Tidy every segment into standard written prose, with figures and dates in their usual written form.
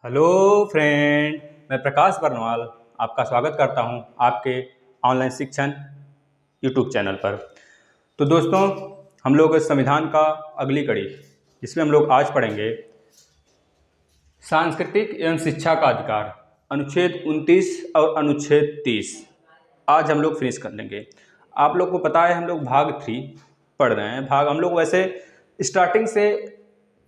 Hello friend, मैं प्रकाश बरनवाल आपका स्वागत करता हूं आपके ऑनलाइन शिक्षण यूट्यूब चैनल पर। तो दोस्तों, हम लोग संविधान का अगली कड़ी जिसमें हम लोग आज पढ़ेंगे सांस्कृतिक एवं शिक्षा का अधिकार, अनुच्छेद 29 और अनुच्छेद 30 आज हम लोग फिनिश कर लेंगे। आप लोग को पता है हम लोग भाग 3 पढ़ रहे हैं। भाग हम लोग वैसे स्टार्टिंग से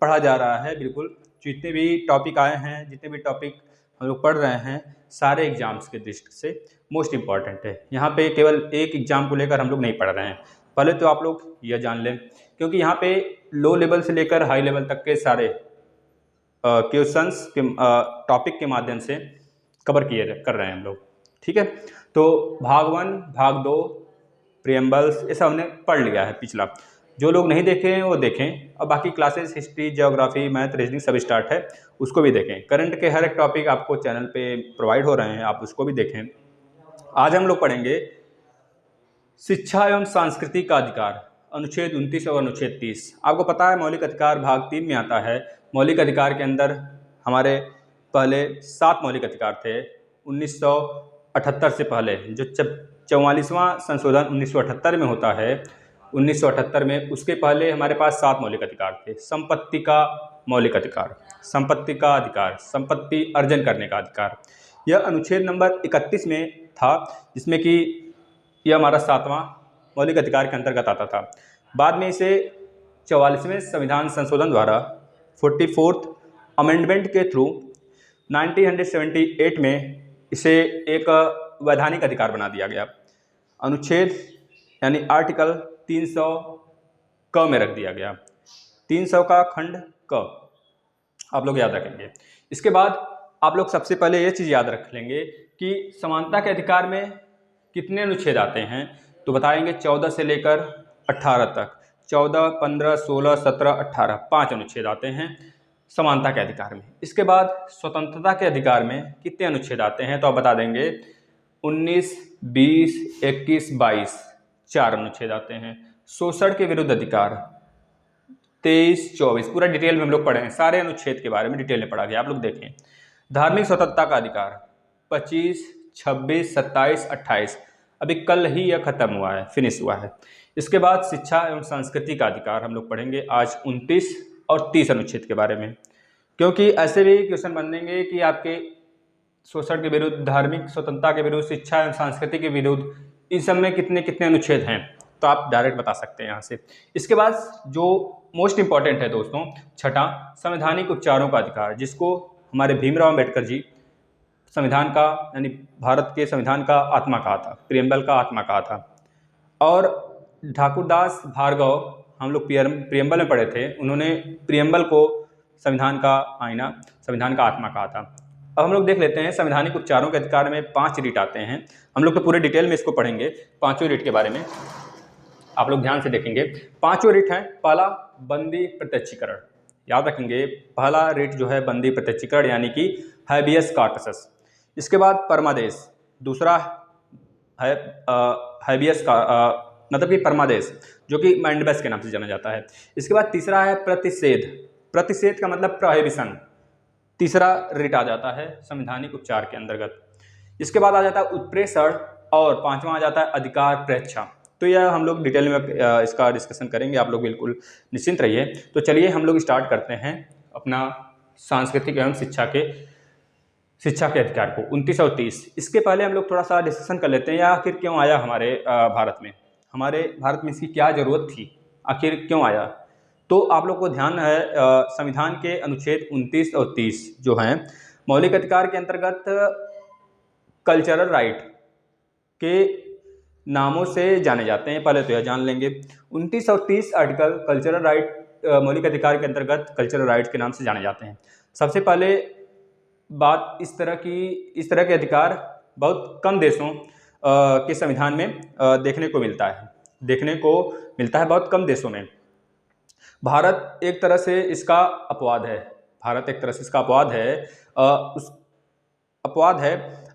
पढ़ा जा रहा है। बिल्कुल जितने भी टॉपिक आए हैं, जितने भी टॉपिक हम लोग पढ़ रहे हैं, सारे एग्जाम्स के दृष्टि से मोस्ट इम्पॉर्टेंट है। यहाँ पे केवल एक एग्जाम को लेकर हम लोग नहीं पढ़ रहे हैं। पहले तो आप लोग यह जान लें, क्योंकि यहाँ पे लो लेवल से लेकर हाई लेवल तक के सारे क्वेश्चंस के टॉपिक के माध्यम से कवर कर रहे हैं हम लोग। ठीक है, तो भाग 1, भाग 2, प्रियम्बल्स ये सब हमने पढ़ लिया है। पिछला जो लोग नहीं देखे हैं वो देखें, और बाकी classes history, geography, math, reasoning सब स्टार्ट है, उसको भी देखें। करंट के हर एक टॉपिक आपको चैनल पे प्रोवाइड हो रहे हैं, आप उसको भी देखें। आज हम लोग पढ़ेंगे शिक्षा एवं संस्कृति का अधिकार, अनुच्छेद 29 और अनुच्छेद 30। आपको पता है मौलिक अधिकार भाग 3 में आता है। मौलिक अधिकार के अंदर हमारे पहले 7 मौलिक अधिकार थे 1978 से पहले। जो 44वां संशोधन 1978 में होता है, 1978 में, उसके पहले हमारे पास 7 मौलिक अधिकार थे। संपत्ति का मौलिक अधिकार, संपत्ति का अधिकार, संपत्ति अर्जन करने का अधिकार, यह अनुच्छेद नंबर 31 में था, जिसमें कि यह हमारा 7वां मौलिक अधिकार के अंतर्गत आता था। बाद में इसे 44वें संविधान संशोधन द्वारा 44th अमेंडमेंट के थ्रू 1978 में इसे एक वैधानिक अधिकार बना दिया गया। अनुच्छेद यानी आर्टिकल 300 क में रख दिया गया। 300 का खंड क आप लोग याद रखेंगे। इसके बाद आप लोग सबसे पहले ये चीज़ याद रख लेंगे कि समानता के अधिकार में कितने अनुच्छेद आते हैं, तो बताएंगे 14 से लेकर 18 तक। 14, 15, 16, 17, 18 5 अनुच्छेद आते हैं समानता के अधिकार में। इसके बाद स्वतंत्रता के अधिकार में कितने अनुच्छेद आते हैं, तो आप बता देंगे 19, 20, 21, 22 4 अनुच्छेद आते हैं। शोषण के विरुद्ध अधिकार 23, 24 पूरा डिटेल में हम लोग पढ़े हैं। सारे अनुच्छेद के बारे में डिटेल में पढ़ा गया, आप लोग देखें। धार्मिक स्वतंत्रता का अधिकार 25, 26, 27, 28 अभी कल ही यह खत्म हुआ है, फिनिश हुआ है। इसके बाद शिक्षा एवं संस्कृति का अधिकार हम लोग पढ़ेंगे आज 29 और 30 अनुच्छेद के बारे में, क्योंकि ऐसे भी क्वेश्चन बनेंगे कि आपके शोषण के विरुद्ध, धार्मिक स्वतंत्रता के विरुद्ध, शिक्षा एवं संस्कृति के विरुद्ध, इन सब में कितने कितने अनुच्छेद हैं, तो आप डायरेक्ट बता सकते हैं यहाँ से। इसके बाद जो मोस्ट इंपॉर्टेंट है दोस्तों, छठा संवैधानिक उपचारों का अधिकार, जिसको हमारे भीमराव अम्बेडकर जी संविधान का यानी भारत के संविधान का आत्मा कहा था, प्रियम्बल का आत्मा कहा था। और ठाकुरदास भार्गव, हम लोग प्रियम्बल में पढ़े थे, उन्होंने प्रियम्बल को संविधान का आईना, संविधान का आत्मा कहा था। अब हम लोग देख लेते हैं संवैधानिक उपचारों के अधिकार में 5 रीट आते हैं। हम लोग तो पूरे डिटेल में इसको पढ़ेंगे, 5 रीट के बारे में आप लोग ध्यान से देखेंगे। 5 रीट हैं। पहला बंदी प्रत्यक्षीकरण, याद रखेंगे। पहला रीट जो है बंदी प्रत्यक्षीकरण यानी कि हैबियस कॉर्पस। इसके बाद परमादेश, दूसरा है हैबियस का मतलब कि परमादेश, जो कि मैंडबस के नाम से जाना जाता है। इसके बाद तीसरा है प्रतिषेध, प्रतिषेध का मतलब प्रोहिबिशन, तीसरा रीट आ जाता है संवैधानिक उपचार के अंतर्गत। इसके बाद आ जाता है उत्प्रेषण, और 5वां आ जाता है अधिकार प्रेक्षा। तो यह हम लोग डिटेल में इसका डिस्कशन करेंगे, आप लोग बिल्कुल निश्चिंत रहिए। तो चलिए हम लोग स्टार्ट करते हैं अपना सांस्कृतिक एवं शिक्षा के अधिकार को 29 और 30। इसके पहले हम लोग थोड़ा सा डिस्कशन कर लेते हैं, या आखिर क्यों आया हमारे भारत में इसकी क्या ज़रूरत थी, आखिर क्यों आया। तो आप लोग को ध्यान है संविधान के अनुच्छेद 29 और 30 जो हैं मौलिक अधिकार के अंतर्गत कल्चरल राइट के नामों से जाने जाते हैं। पहले तो यह जान लेंगे 29 और 30 आर्टिकल कल्चरल राइट, मौलिक अधिकार के अंतर्गत कल्चरल राइट के नाम से जाने जाते हैं। सबसे पहले बात, इस तरह के अधिकार बहुत कम देशों के संविधान में देखने को मिलता है बहुत कम देशों में। भारत एक तरह से इसका अपवाद है। उस अपवाद है,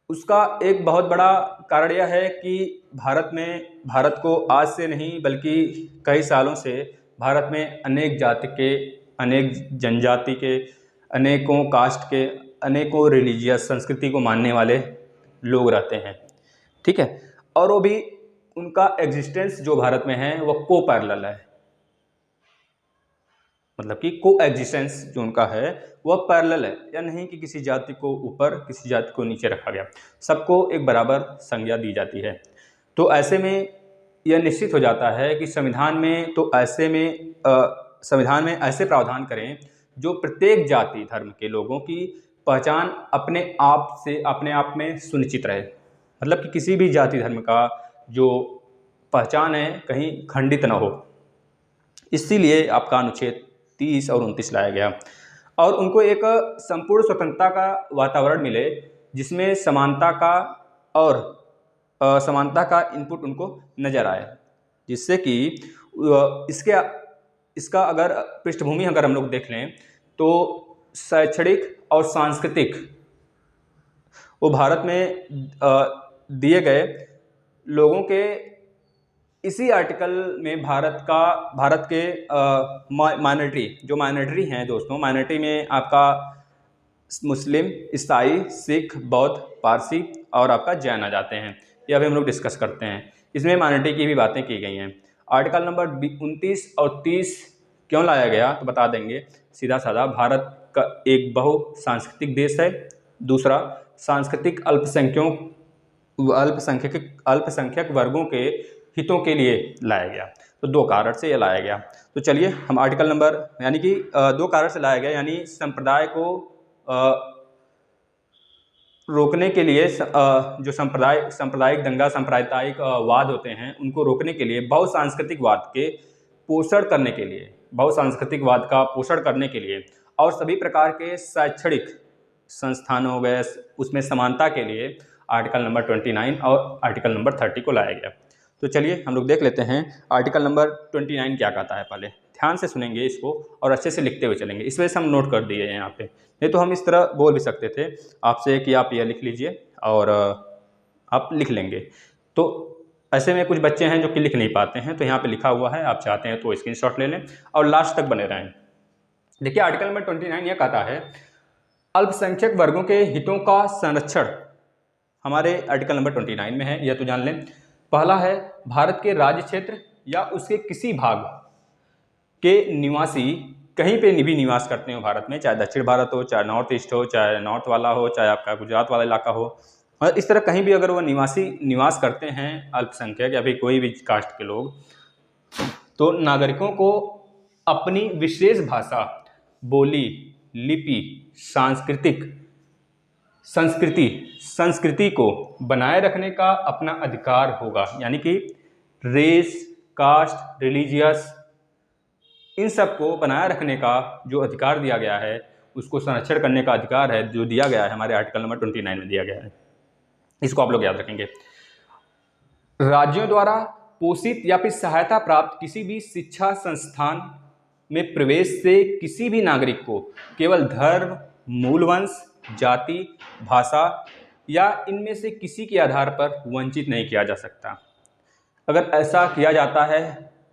उसका एक बहुत बड़ा कारण यह है कि भारत को आज से नहीं बल्कि कई सालों से भारत में अनेक जाति के, अनेक जनजाति के, अनेकों कास्ट के, अनेकों रिलीजियस संस्कृति को मानने वाले लोग रहते हैं, ठीक है। और वो भी उनका एग्जिस्टेंस जो भारत में है वो को पैरेलल है, मतलब कि को एग्जिस्टेंस जो उनका है वह पैरेलल है, या नहीं कि किसी जाति को ऊपर किसी जाति को नीचे रखा गया, सबको एक बराबर संज्ञा दी जाती है। तो ऐसे में यह निश्चित हो जाता है कि संविधान में ऐसे प्रावधान करें जो प्रत्येक जाति धर्म के लोगों की पहचान अपने आप में सुनिश्चित रहे, मतलब कि किसी भी जाति धर्म का जो पहचान है कहीं खंडित न हो। इसीलिए आपका अनुच्छेद 30 और 29 लाया गया, और उनको एक संपूर्ण स्वतंत्रता का वातावरण मिले जिसमें समानता का इनपुट उनको नजर आए, जिससे कि इसका अगर पृष्ठभूमि अगर हम लोग देख लें तो शैक्षणिक और सांस्कृतिक वो भारत में दिए गए लोगों के इसी आर्टिकल में भारत के माइनॉरिटी हैं दोस्तों, माइनॉरिटी में आपका मुस्लिम, ईसाई, सिख, बौद्ध, पारसी और आपका जैन आ जाते हैं। ये अभी हम लोग डिस्कस करते हैं, इसमें माइनॉरिटी की भी बातें की गई हैं। आर्टिकल नंबर 29 और 30 क्यों लाया गया तो बता देंगे सीधा साधा। भारत का एक बहुसांस्कृतिक देश है, दूसरा सांस्कृतिक अल्पसंख्यक वर्गों के हितों के लिए लाया गया, तो दो कारण से यह लाया गया। तो चलिए हम आर्टिकल नंबर यानी कि दो कारण से लाया गया, यानी संप्रदाय को रोकने के लिए जो सांप्रदायिक दंगा सांप्रदायिक वाद होते हैं उनको रोकने के लिए, बहुसांस्कृतिकवाद का पोषण करने के लिए और सभी प्रकार के शैक्षणिक संस्थानों हो गए उसमें समानता के लिए आर्टिकल नंबर 29 और आर्टिकल नंबर 30 को लाया गया। तो चलिए हम लोग देख लेते हैं आर्टिकल नंबर 29 क्या कहता है। पहले ध्यान से सुनेंगे इसको और अच्छे से लिखते हुए चलेंगे, इस वजह से हम नोट कर दिए हैं यहाँ पे, नहीं तो हम इस तरह बोल भी सकते थे आपसे कि आप यह लिख लीजिए और आप लिख लेंगे। तो ऐसे में कुछ बच्चे हैं जो कि लिख नहीं पाते हैं, तो यहाँ पे लिखा हुआ है, आप चाहते हैं तो स्क्रीनशॉट ले लें और लास्ट तक बने रहें। देखिए आर्टिकल नंबर 29 यह कहता है अल्पसंख्यक वर्गों के हितों का संरक्षण हमारे आर्टिकल नंबर 29 में है, यह तो जान लें। पहला है भारत के राज्य क्षेत्र या उसके किसी भाग के निवासी कहीं पे भी निवास करते हो भारत में, चाहे दक्षिण भारत हो, चाहे नॉर्थ ईस्ट हो, चाहे नॉर्थ वाला हो, चाहे आपका गुजरात वाला इलाका हो, और इस तरह कहीं भी अगर वो निवास करते हैं अल्पसंख्यक या फिर कोई भी कास्ट के लोग, तो नागरिकों को अपनी विशेष भाषा, बोली, लिपि, संस्कृति को बनाए रखने का अपना अधिकार होगा। यानी कि रेस, कास्ट, रिलीजियस, इन सब को बनाए रखने का जो अधिकार दिया गया है, उसको संरक्षण करने का अधिकार है जो दिया गया है हमारे आर्टिकल नंबर 29 में दिया गया है। इसको आप लोग याद रखेंगे। राज्यों द्वारा पोषित या फिर सहायता प्राप्त किसी भी शिक्षा संस्थान में प्रवेश से किसी भी नागरिक को केवल धर्म, मूल वंश, जाति, भाषा या इनमें से किसी के आधार पर वंचित नहीं किया जा सकता। अगर ऐसा किया जाता है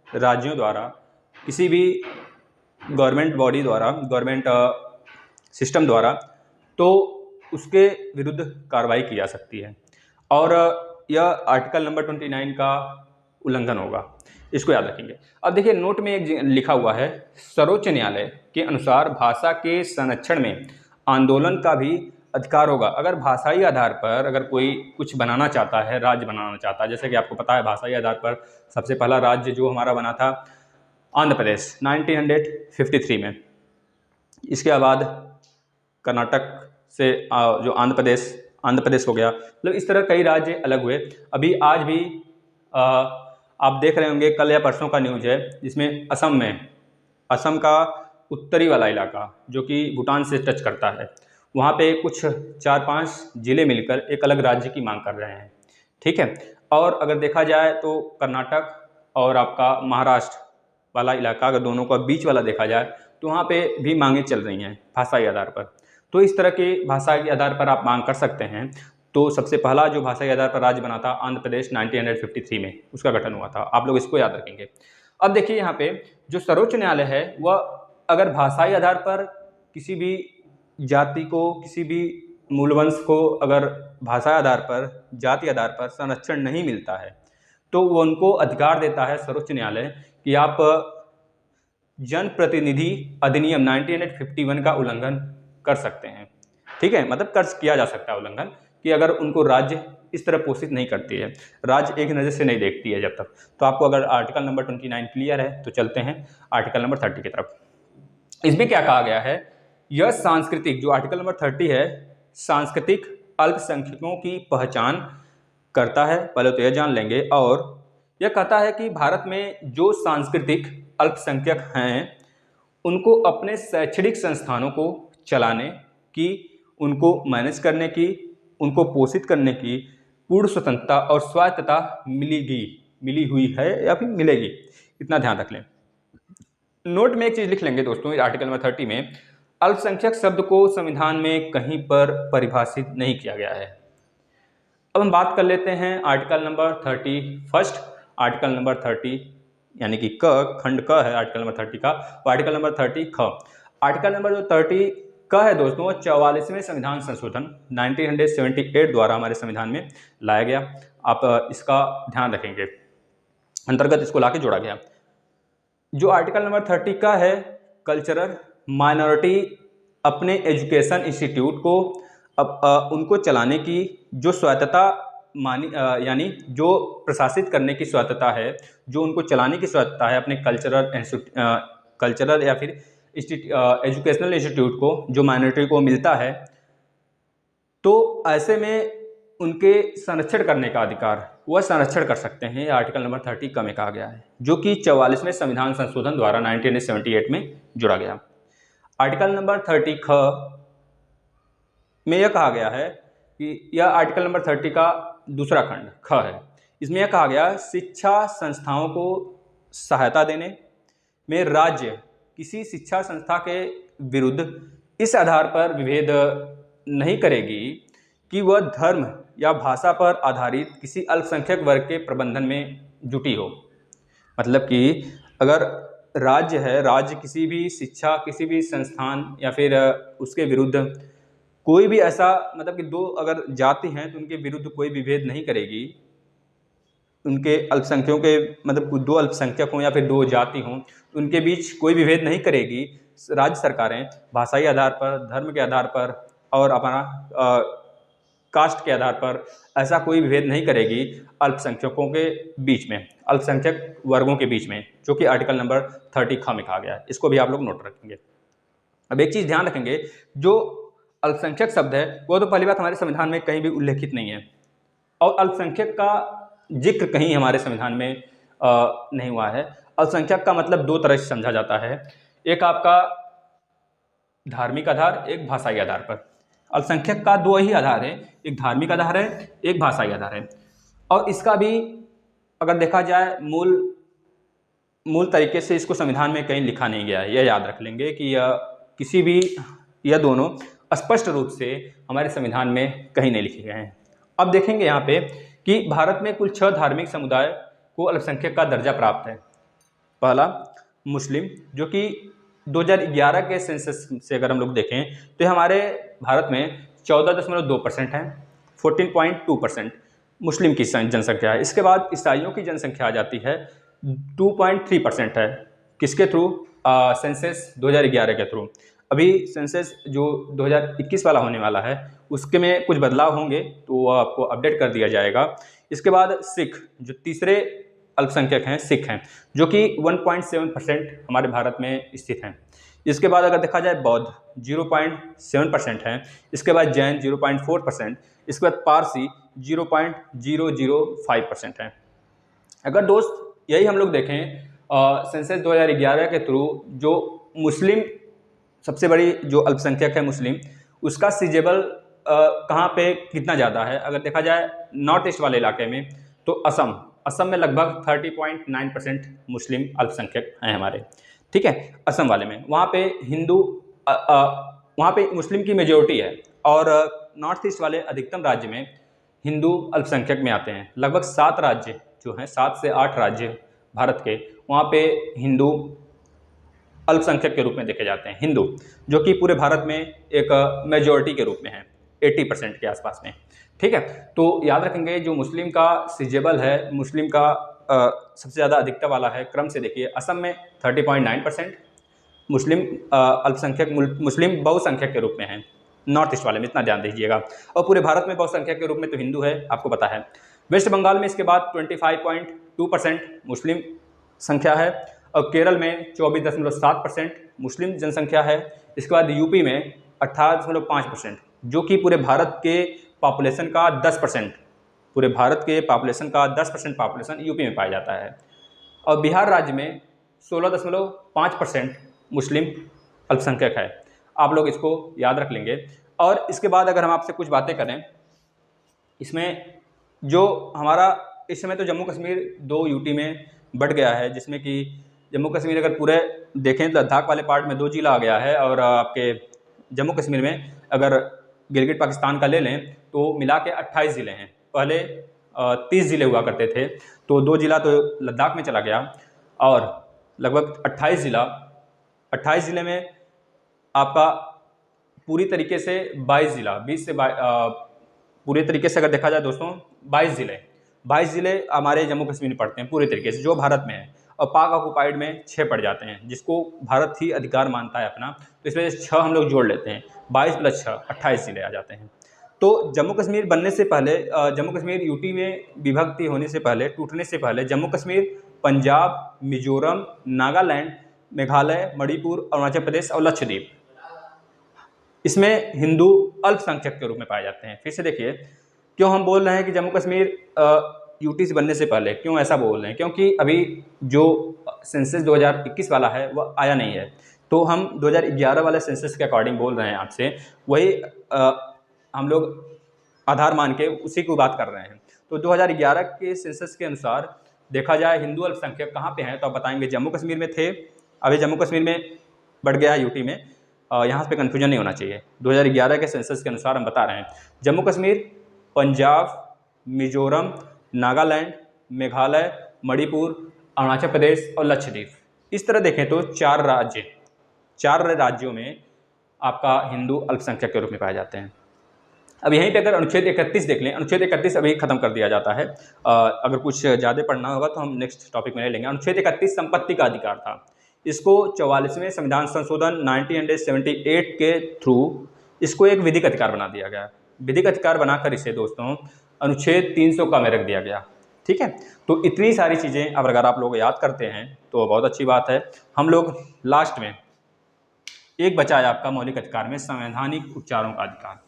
राज्यों द्वारा, किसी भी गवर्नमेंट बॉडी द्वारा, गवर्नमेंट सिस्टम द्वारा, तो उसके विरुद्ध कार्रवाई की जा सकती है और यह आर्टिकल नंबर 29 का उल्लंघन होगा, इसको याद रखेंगे। अब देखिए नोट में एक लिखा हुआ है, सर्वोच्च न्यायालय के अनुसार भाषा के संरक्षण में आंदोलन का भी अधिकार होगा। अगर भाषाई आधार पर अगर कोई कुछ बनाना चाहता है, राज्य बनाना चाहता है, जैसे कि आपको पता है भाषाई आधार पर सबसे पहला राज्य जो हमारा बना था आंध्र प्रदेश 1953 में, इसके बाद कर्नाटक से जो आंध्र प्रदेश हो गया, मतलब इस तरह कई राज्य अलग हुए। अभी आज भी आप देख रहे होंगे, कल या परसों का न्यूज़ है जिसमें असम का उत्तरी वाला इलाका जो कि भूटान से टच करता है, वहाँ पे कुछ 4-5 जिले मिलकर एक अलग राज्य की मांग कर रहे हैं, ठीक है। और अगर देखा जाए तो कर्नाटक और आपका महाराष्ट्र वाला इलाका, अगर दोनों का बीच वाला देखा जाए तो वहाँ पे भी मांगें चल रही हैं भाषाई आधार पर। तो इस तरह के भाषा के आधार पर आप मांग कर सकते हैं। तो सबसे पहला जो भाषा के आधार पर राज्य बना था आंध्र प्रदेश 1953 में, उसका गठन हुआ था, आप लोग इसको याद रखेंगे। अब देखिए यहाँ पे जो सर्वोच्च न्यायालय है वह अगर भाषाई आधार पर किसी भी जाति को, किसी भी मूलवंश को अगर भाषा आधार पर, जाति आधार पर संरक्षण नहीं मिलता है तो वो उनको अधिकार देता है सर्वोच्च न्यायालय कि आप जनप्रतिनिधि अधिनियम 1951 का उल्लंघन कर सकते हैं। ठीक है, मतलब कर किया जा सकता है उल्लंघन, कि अगर उनको राज्य इस तरह पोषित नहीं करती है, राज्य एक नज़र से नहीं देखती है जब तक। तो आपको अगर आर्टिकल नंबर 29 क्लियर है तो चलते हैं आर्टिकल नंबर 30 की तरफ। इसमें क्या कहा गया है, यह सांस्कृतिक, जो आर्टिकल नंबर 30 है, सांस्कृतिक अल्पसंख्यकों की पहचान करता है, पहले तो यह जान लेंगे। और यह कहता है कि भारत में जो सांस्कृतिक अल्पसंख्यक हैं उनको अपने शैक्षणिक संस्थानों को चलाने की, उनको मैनेज करने की, उनको पोषित करने की पूर्ण स्वतंत्रता और स्वायत्तता मिली हुई है या फिर मिलेगी, इतना ध्यान रख लें। नोट में एक चीज लिख लेंगे दोस्तों, आर्टिकल नंबर 30 में अल्पसंख्यक शब्द को संविधान में कहीं पर परिभाषित नहीं किया गया है। अब हम बात कर लेते हैं आर्टिकल नंबर 31, आर्टिकल नंबर 30 यानी कि खंड क है आर्टिकल नंबर 30 का, आर्टिकल नंबर 30 ख। आर्टिकल नंबर जो 30 क है दोस्तों, 44वें संविधान संशोधन 1978 द्वारा हमारे संविधान में लाया गया। आप इसका ध्यान रखेंगे, अंतर्गत इसको लाके जोड़ा गया। जो आर्टिकल नंबर 30 का है, कल्चरल माइनॉरिटी अपने एजुकेशन इंस्टीट्यूट को उनको चलाने की जो स्वायत्तता मानी, यानी जो प्रशासित करने की स्वायत्तता है, जो उनको चलाने की स्वायत्तता है अपने कल्चरल या फिर एजुकेशनल इंस्टीट्यूट को, जो माइनॉरिटी को मिलता है, तो ऐसे में उनके संरक्षण करने का अधिकार वह संरक्षण कर सकते हैं। आर्टिकल नंबर 30 क में कहा गया है, जो कि 44वें संविधान संशोधन द्वारा 1978 में जोड़ा गया। आर्टिकल नंबर 30 ख में यह कहा गया है कि यह आर्टिकल नंबर 30 का दूसरा खंड ख है। इसमें यह कहा गया, शिक्षा संस्थाओं को सहायता देने में राज्य किसी शिक्षा संस्था के विरुद्ध इस आधार पर विभेद नहीं करेगी कि वह धर्म या भाषा पर आधारित किसी अल्पसंख्यक वर्ग के प्रबंधन में जुटी हो। मतलब कि अगर राज्य है, राज्य किसी भी शिक्षा, किसी भी संस्थान या फिर उसके विरुद्ध कोई भी ऐसा, मतलब कि दो अगर जाति हैं तो उनके विरुद्ध कोई विभेद नहीं करेगी, उनके अल्पसंख्यकों के, मतलब दो अल्पसंख्यक हों या फिर दो जाति हों, उनके बीच कोई विभेद नहीं करेगी राज्य सरकारें, भाषाई आधार पर, धर्म के आधार पर और अपना कास्ट के आधार पर ऐसा कोई विभेद नहीं करेगी अल्पसंख्यकों के बीच में, अल्पसंख्यक वर्गों के बीच में, जो कि आर्टिकल नंबर 30 ख में कहा गया है। इसको भी आप लोग नोट रखेंगे। अब एक चीज़ ध्यान रखेंगे, जो अल्पसंख्यक शब्द है वो तो पहली बात हमारे संविधान में कहीं भी उल्लेखित नहीं है, और अल्पसंख्यक का जिक्र कहीं हमारे संविधान में नहीं हुआ है। अल्पसंख्यक का मतलब दो तरह से समझा जाता है, एक आपका धार्मिक आधार, एक भाषाई आधार पर। अल्पसंख्यक का दो ही आधार है, एक धार्मिक आधार है, एक भाषाई आधार है। और इसका भी अगर देखा जाए मूल तरीके से इसको संविधान में कहीं लिखा नहीं गया है। यह याद रख लेंगे कि किसी भी, यह दोनों स्पष्ट रूप से हमारे संविधान में कहीं नहीं लिखे गए हैं। अब देखेंगे यहाँ पे कि भारत में कुल 6 धार्मिक समुदाय को अल्पसंख्यक का दर्जा प्राप्त है। पहला मुस्लिम, जो कि 2011 के सेंसस से अगर हम लोग देखें तो हमारे भारत में 14.2% है, 14.2% मुस्लिम की जनसंख्या है। इसके बाद ईसाइयों की जनसंख्या आ जाती है, 2.3% है। किसके थ्रू? सेंसस 2011 के थ्रू। अभी सेंसस जो 2021 वाला होने वाला है उसके में कुछ बदलाव होंगे तो वो आपको अपडेट कर दिया जाएगा। इसके बाद सिख, जो तीसरे अल्पसंख्यक हैं, सिख हैं, जो कि 1.7% हमारे भारत में स्थित हैं। इसके बाद अगर देखा जाए बौद्ध 0.7% हैं। इसके बाद जैन 0.4%, इसके बाद पारसी 0.005% हैं। अगर दोस्त यही हम लोग देखें सेंसस 2011 के थ्रू, जो मुस्लिम सबसे बड़ी जो अल्पसंख्यक है मुस्लिम, उसका सीजेबल कहाँ पे कितना ज़्यादा है, अगर देखा जाए नॉर्थ ईस्ट वाले इलाके में तो असम में लगभग 30.9% मुस्लिम अल्पसंख्यक हैं हमारे। ठीक है, असम वाले में, वहाँ पे हिंदू, वहाँ पे मुस्लिम की मेजोरिटी है, और नॉर्थ ईस्ट वाले अधिकतम राज्य में हिंदू अल्पसंख्यक में आते हैं। लगभग 7 राज्य जो हैं, 7 से 8 राज्य भारत के, वहाँ पे हिंदू अल्पसंख्यक के रूप में देखे जाते हैं, हिंदू, जो कि पूरे भारत में एक मेजॉरिटी के रूप में है, 80% के आसपास में। ठीक है, तो याद रखेंगे जो मुस्लिम का सिजेबल है, मुस्लिम का सबसे ज़्यादा अधिकता वाला है, क्रम से देखिए असम में 30.9% मुस्लिम अल्पसंख्यक मुस्लिम बहुसंख्यक के रूप में है, नॉर्थ ईस्ट वाले में इतना ध्यान दीजिएगा। और पूरे भारत में बहुसंख्यक के रूप में तो हिंदू है, आपको पता है। वेस्ट बंगाल में इसके बाद 25.2% मुस्लिम संख्या है, और केरल में 24.7% मुस्लिम जनसंख्या है। इसके बाद यूपी में 18.5%, जो कि पूरे भारत के पॉपुलेशन का 10%, पूरे भारत के पॉपुलेशन का 10% पॉपुलेशन यूपी में पाया जाता है। और बिहार राज्य में 16.5% मुस्लिम अल्पसंख्यक है। आप लोग इसको याद रख लेंगे। और इसके बाद अगर हम आपसे कुछ बातें करें, इसमें जो हमारा इस समय तो जम्मू कश्मीर 2 यूटी में बढ़ गया है, जिसमें कि जम्मू कश्मीर अगर पूरे देखें तो लद्दाख वाले पार्ट में 2 जिला आ गया है, और आपके जम्मू कश्मीर में अगर गिलगित पाकिस्तान का ले लें तो मिला के 28 ज़िले हैं। पहले 30 ज़िले हुआ करते थे, तो 2 जिला तो लद्दाख में चला गया, और लगभग 28 ज़िले में आपका पूरी तरीके से 22 ज़िला, 20 से पूरे तरीके से अगर देखा जाए दोस्तों 22 ज़िले हमारे जम्मू कश्मीर में पड़ते हैं पूरे तरीके से, जो भारत में है। और पाक ऑक्युपाइड में 6 पड़ जाते हैं, जिसको भारत ही अधिकार मानता है अपना, तो इसमें 6 हम लोग जोड़ लेते हैं, 22 + 6 28 ज़िले आ जाते हैं। तो जम्मू कश्मीर बनने से पहले, जम्मू कश्मीर यूटी में विभक्ति होने से पहले, टूटने से पहले, जम्मू कश्मीर पंजाब, मिजोरम, नागालैंड, मेघालय, मणिपुर, अरुणाचल प्रदेश और लक्षद्वीप, इसमें हिंदू अल्पसंख्यक के रूप में पाए जाते हैं। फिर से देखिए, क्यों हम बोल रहे हैं कि जम्मू कश्मीर यूटी से बनने से पहले, क्यों ऐसा बोल रहे हैं? क्योंकि अभी जो सेंसस 2021 वाला है वह आया नहीं है, तो हम 2011 वाले सेंसस के अकॉर्डिंग बोल रहे हैं आपसे, वही हम लोग आधार मान के उसी की बात कर रहे हैं। तो 2011 के सेंसस के अनुसार देखा जाए हिंदू अल्पसंख्यक कहाँ पे हैं, तो आप बताएंगे जम्मू कश्मीर में थे, अभी जम्मू कश्मीर में बढ़ गया यूटी में। यहाँ पे कन्फ्यूजन नहीं होना चाहिए। 2011 के सेंसस के अनुसार हम बता रहे हैं, जम्मू कश्मीर, पंजाब, मिजोरम, नागालैंड, मेघालय, मणिपुर, अरुणाचल प्रदेश और लक्षद्वीप, इस तरह देखें तो 4 राज्यों में आपका हिंदू अल्पसंख्यक के रूप में पाए जाते हैं। अब यहीं पे अगर अनुच्छेद 31 देख लें, अनुच्छेद 31 अभी खत्म कर दिया जाता है, अगर कुछ ज़्यादा पढ़ना होगा तो हम नेक्स्ट टॉपिक में ले लेंगे। अनुच्छेद 31 संपत्ति का अधिकार था। इसको 44वें संविधान संशोधन 1978 के थ्रू इसको एक विधिक अधिकार बना दिया गया। विधिक अधिकार बनाकर इसे दोस्तों अनुच्छेद 300 का में रख दिया गया। ठीक है, तो इतनी सारी चीज़ें अब अगर आप लोग याद करते हैं तो बहुत अच्छी बात है। हम लोग लास्ट में एक बचा है आपका मौलिक अधिकार में संवैधानिक उपचारों का अधिकार।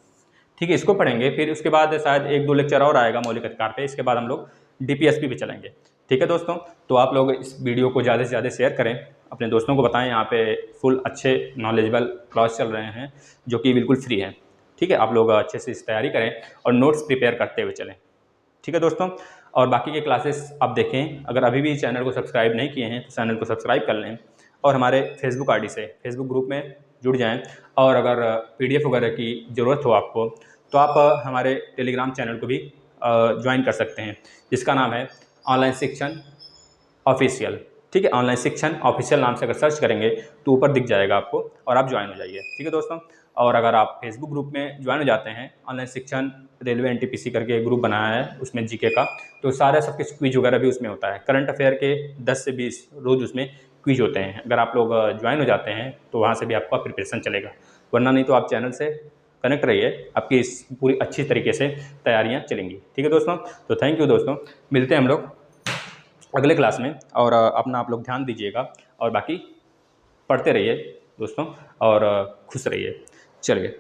ठीक है, इसको पढ़ेंगे, फिर उसके बाद शायद 1-2 लेक्चर और आएगा मौलिक अधिकार पे, इसके बाद हम लोग डीपीएसपी पे चलेंगे। ठीक है दोस्तों, तो आप लोग इस वीडियो को ज़्यादा से ज़्यादा शेयर करें, अपने दोस्तों को बताएं। यहाँ पे फुल अच्छे नॉलेजेबल क्लास चल रहे हैं जो कि बिल्कुल फ्री है। ठीक है, आप लोग अच्छे से इस तैयारी करें और नोट्स प्रिपेयर करते हुए चलें। ठीक है दोस्तों, और बाकी के क्लासेस आप देखें। अगर अभी भी चैनल को सब्सक्राइब नहीं किए हैं तो चैनल को सब्सक्राइब कर लें, और हमारे फेसबुक आईडी से फेसबुक ग्रुप में जुड़ जाएं। और अगर पीडीएफ वगैरह की ज़रूरत हो आपको तो आप हमारे टेलीग्राम चैनल को भी ज्वाइन कर सकते हैं, जिसका नाम है ऑनलाइन शिक्षण ऑफिशियल। ठीक है, ऑनलाइन शिक्षण ऑफिशियल नाम से अगर सर्च करेंगे तो ऊपर दिख जाएगा आपको, और आप ज्वाइन हो जाइए। ठीक है दोस्तों, और अगर आप फेसबुक ग्रुप में ज्वाइन हो जाते हैं, ऑनलाइन शिक्षण रेलवे एनटीपीसी करके एक ग्रुप बनाया है उसमें जीके का, तो सारा सब कुछ क्विज वगैरह भी उसमें होता है। करंट अफेयर के 10 से 20 रोज़ उसमें क्विज होते हैं। अगर आप लोग ज्वाइन हो जाते हैं तो वहाँ से भी आपका प्रिपरेशन चलेगा, वरना नहीं तो आप चैनल से कनेक्ट रहिए, आपकी इस पूरी अच्छी तरीके से तैयारियाँ चलेंगी। ठीक है दोस्तों, तो थैंक यू दोस्तों, मिलते हैं हम लोग अगले क्लास में। और अपना आप लोग ध्यान दीजिएगा, और बाकी पढ़ते रहिए दोस्तों, और खुश रहिए। चलिए।